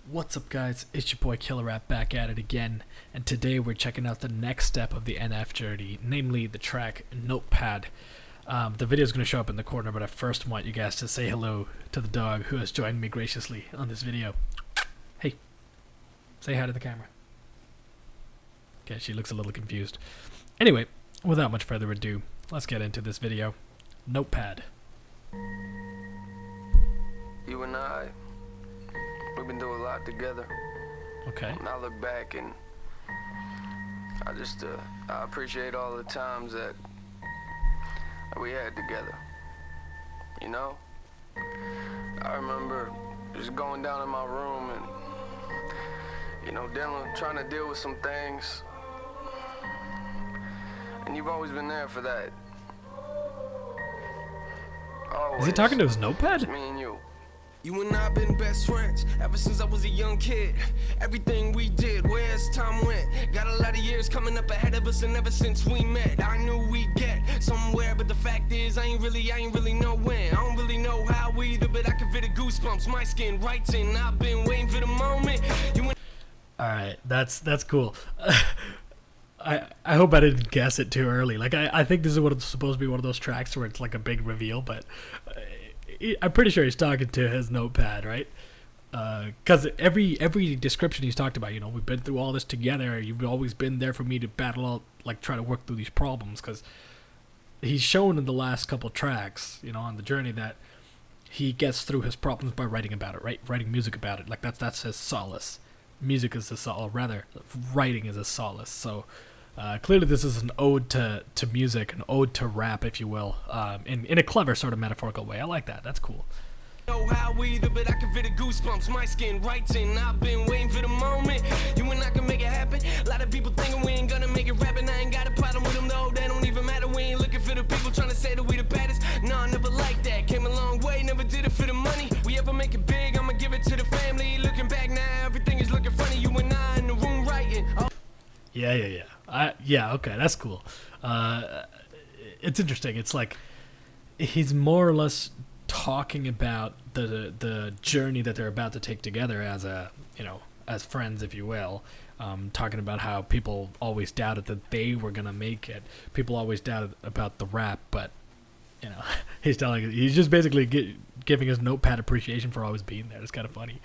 What's up, guys? It's your boy Killer Rap back at it again, and today we're checking out the next step of the NF journey, namely the track Notepad. The video is going to show up in the corner, but I first want you guys to say hello to the dog who has joined me graciously on this video. Hey, say hi to the camera. Okay, she looks a little confused. Anyway, without much further ado, let's get into this video. Notepad. You and we've been doing a lot together. Okay. And I look back and I appreciate all the times that we had together. You know? I remember just going down in my room and, trying to deal with some things. And you've always been there for that. Always. Is he talking to his notepad? Just me and you. You and I been best friends ever since I was a young kid. Everything we did, where's time went? Got a lot of years coming up ahead of us, and ever since we met, I knew we'd get somewhere. But the fact is, I ain't really know when. I don't really know how either, but I can feel the goosebumps, my skin right in. I've been waiting for the moment. All right, that's cool. I hope I didn't guess it too early. Like I think this is what it's supposed to be, one of those tracks where it's like a big reveal, but I'm pretty sure he's talking to his notepad, right? Because every description he's talked about, we've been through all this together. You've always been there for me to battle out, like try to work through these problems. Because he's shown in the last couple tracks, on the journey, that he gets through his problems by writing about it, right? Writing music about it. Like that's his solace. Music is a solace, or rather, writing is a solace. So clearly this is an ode to music, an ode to rap, if you will, in a clever sort of metaphorical way. I like that. That's cool. Know how either, but I can feel the goosebumps, my skin right in. I've been waiting for the moment. You and I can make it happen. A lot of people thinking we ain't gonna make it rapping. I ain't got a problem with them though. That don't even matter. We ain't looking for the people trying to say that we the baddest. No, I never like that. Came a long way, never did it for the money. We ever make it big, I'ma give it to the family. Looking back now, everything is looking funny. You and I in the room writing. Oh. Yeah, okay, that's cool. It's interesting. It's like he's more or less talking about the journey that they're about to take together as as friends, if you will. Talking about how people always doubted that they were gonna make it. People always doubted about the rap, but he's just basically giving his notepad appreciation for always being there. It's kind of funny.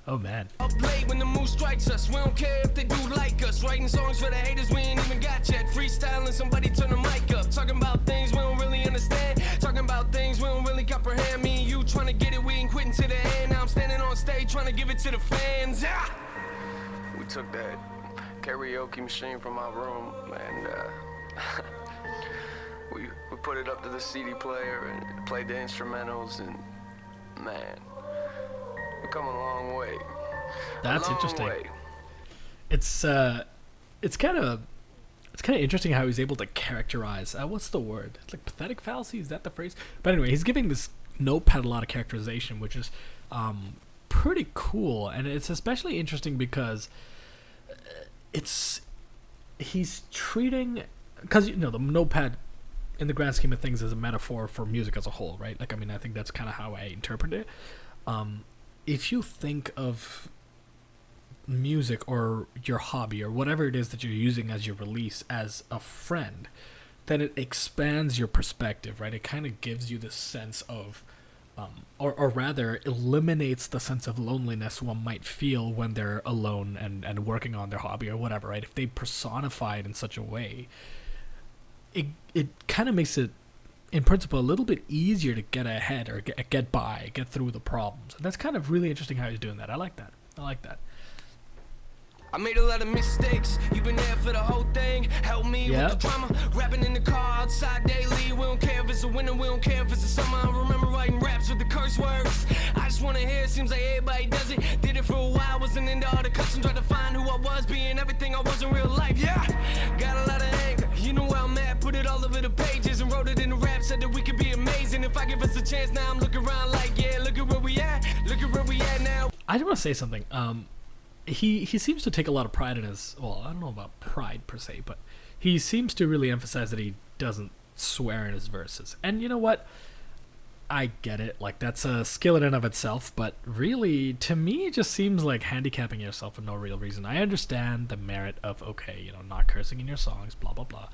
Oh man. Up late when the mood strikes us, we don't care if they do like us. Writing songs for the haters we ain't even got yet. Freestyling, somebody turn the mic up. Talking about things we don't really understand. Talking about things we don't really comprehend. Me and you trying to get it, we ain't quitting to the end. Now I'm standing on stage trying to give it to the fans. Ah! We took that karaoke machine from my room and we put it up to the CD player and played the instrumentals, and man, we've come a long way. That's interesting. It's kind of interesting how he's able to characterize. What's the word? It's like pathetic fallacy. Is that the phrase? But anyway, he's giving this notepad a lot of characterization, which is pretty cool, and it's especially interesting because he's treating, because the notepad, in the grand scheme of things, is a metaphor for music as a whole, right? Like, I think that's kind of how I interpret it. If you think of music or your hobby or whatever it is that you're using as your release as a friend, then it expands your perspective, right? It kind of gives you this sense of, or rather eliminates the sense of loneliness one might feel when they're alone and working on their hobby or whatever, right? If they personify it in such a way, it kind of makes it, in principle, a little bit easier to get ahead or get by, get through the problems. And that's kind of really interesting how he's doing that. I like that. I made a lot of mistakes. You've been there for the whole thing. Help me with the drama. Rapping in the car outside daily. We don't care if it's a winter, we don't care if it's a summer. I remember writing raps with the curse words. I just wanna hear it, seems like everybody does it. Did it for a while, wasn't into all the customs. Tried to find who I was, being everything I was in real life. Yeah, got a lot of anger. You know where I'm at. Put it all over the pages and wrote it in the rap. Said that we could be amazing if I give us a chance. Now I'm looking around like, yeah, look at where we at. Look at where we at now. I just want to say something. He seems to take a lot of pride in his, well, I don't know about pride per se, but he seems to really emphasize that he doesn't swear in his verses. And you know what? I get it. Like, that's a skill in and of itself, but really, to me, it just seems like handicapping yourself for no real reason. I understand the merit of, okay, not cursing in your songs, blah, blah, blah.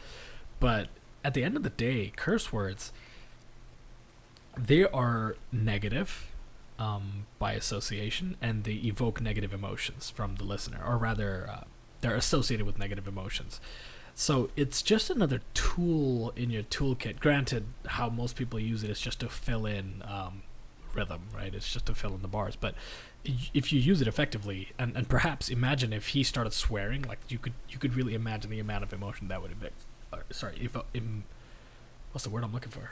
But at the end of the day, curse words, they are negative by association, and they evoke negative emotions from the listener, or rather, they're associated with negative emotions. So it's just another tool in your toolkit. Granted, how most people use it is just to fill in rhythm, right? It's just to fill in the bars. But if you use it effectively, and perhaps imagine if he started swearing, like you could really imagine the amount of emotion that would evict. What's the word I'm looking for?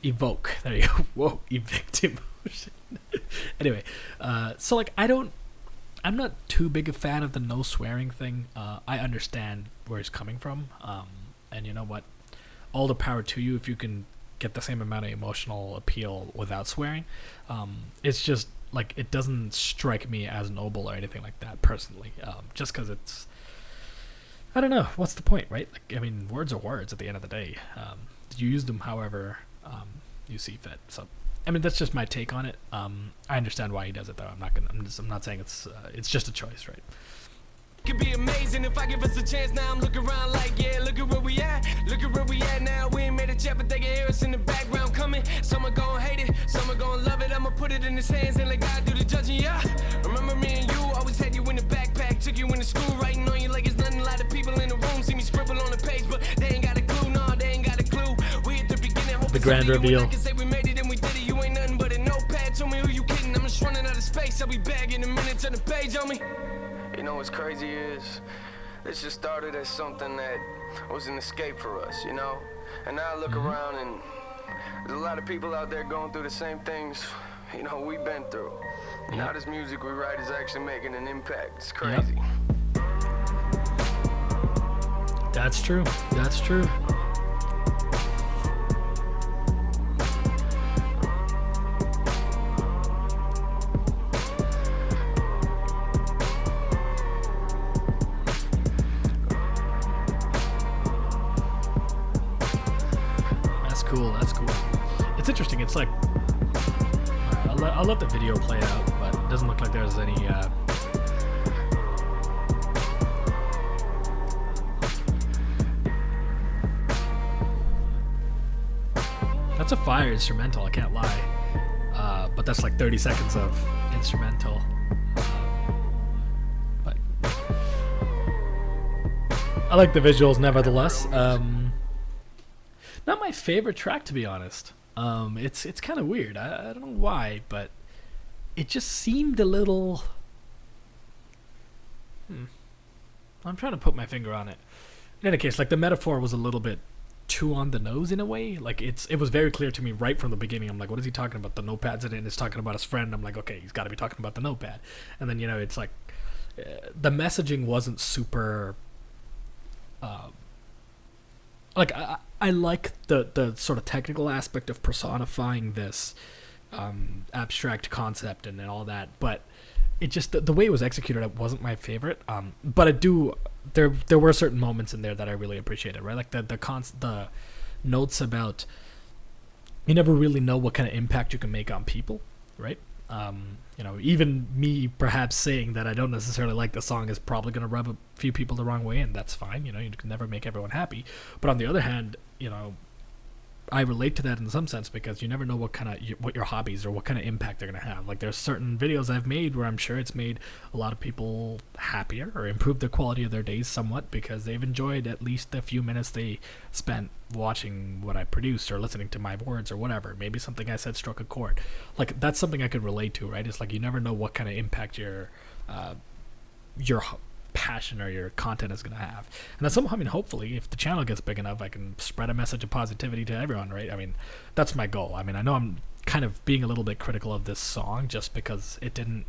Evoke. There you go. Whoa, evict emotion. Anyway, so like I'm not too big a fan of the no swearing thing. I understand where he's coming from. And you know what? All the power to you if you can get the same amount of emotional appeal without swearing. It's just, like, it doesn't strike me as noble or anything like that, personally. Just because it's... I don't know. What's the point, right? Like, I mean, words are words at the end of the day. You use them however you see fit. So... I mean, that's just my take on it. I understand why he does it, though. I'm not saying it's just a choice, right? Could be amazing if I give us a chance. Now I'm looking around like, yeah, look at where we at. Look at where we at now. We ain't made a chat, but they can hear us in the background coming. Some are gonna hate it, some are gonna love it. I'ma put it in his hands and let God do the judging, yeah. Remember me and you, always had you in the backpack. Took you into school, writing on you like it's nothing. A lot of people in the room see me scribble on the page, but they ain't got a clue, no, they ain't got a clue. We at the beginning, the grand reveal. Tell me who you kidding, I'm just running out of space. I'll be back in a minute, turn the page on me. You know what's crazy is, this just started as something that was an escape for us, And now I look around and there's a lot of people out there going through the same things, we've been through. Yep. Now this music we write is actually making an impact. It's crazy. Yep. That's true. That's true. That's cool. It's interesting. It's like I'll let the video play out, but it doesn't look like there's any that's a fire instrumental, I can't lie. But that's like 30 seconds of instrumental. But I like the visuals nevertheless. Not my favorite track, to be honest. It's kind of weird. I don't know why, but it just seemed a little... I'm trying to put my finger on it. In any case, like, the metaphor was a little bit too on the nose in a way. Like, it was very clear to me right from the beginning. I'm like, what is he talking about? The notepad's in it, and it's talking about his friend. I'm like, okay, he's got to be talking about the notepad. And then, it's like... the messaging wasn't super... like, I like the sort of technical aspect of personifying this abstract concept and all that, but it just the way it was executed, it wasn't my favorite. But I do there were certain moments in there that I really appreciated, right? Like the notes about you never really know what kind of impact you can make on people, right? Even me perhaps saying that I don't necessarily like the song is probably going to rub a few people the wrong way, and that's fine. You can never make everyone happy. But on the other hand, I relate to that in some sense because you never know what your hobbies or what kind of impact they're going to have. Like, there's certain videos I've made where I'm sure it's made a lot of people happier or improved the quality of their days somewhat because they've enjoyed at least the few minutes they spent watching what I produced or listening to my words or whatever. Maybe something I said struck a chord. Like, that's something I could relate to, right? It's like you never know what kind of impact your passion or your content is going to have. And that's somehow, hopefully, if the channel gets big enough, I can spread a message of positivity to everyone, right? That's my goal. I know I'm kind of being a little bit critical of this song just because it didn't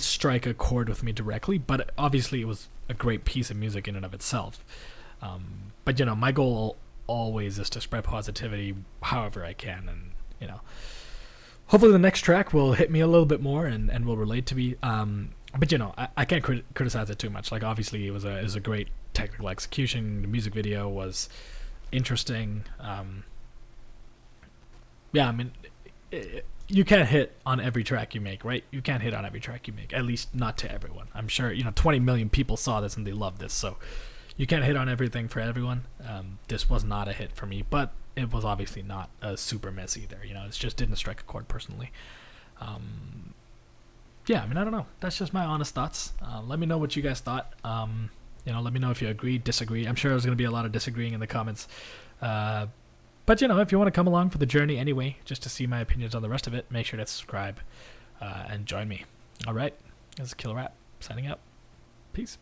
strike a chord with me directly, but obviously it was a great piece of music in and of itself. But my goal always is to spread positivity however I can, and hopefully the next track will hit me a little bit more and will relate to me. But I can't criticize it too much. Like, obviously it was a great technical execution. The music video was interesting. yeah, I mean, you can't hit on every track you make, right? You can't hit on every track you make, at least not to everyone. I'm sure 20 million people saw this and they love this, so you can't hit on everything for everyone. This was not a hit for me, but it was obviously not a super mess either. It just didn't strike a chord personally. Yeah, I mean, I don't know. That's just my honest thoughts. Let me know what you guys thought. Let me know if you agree, disagree. I'm sure there's going to be a lot of disagreeing in the comments. But, if you want to come along for the journey anyway, just to see my opinions on the rest of it, make sure to subscribe and join me. All right. This is Killer Rap signing out. Peace.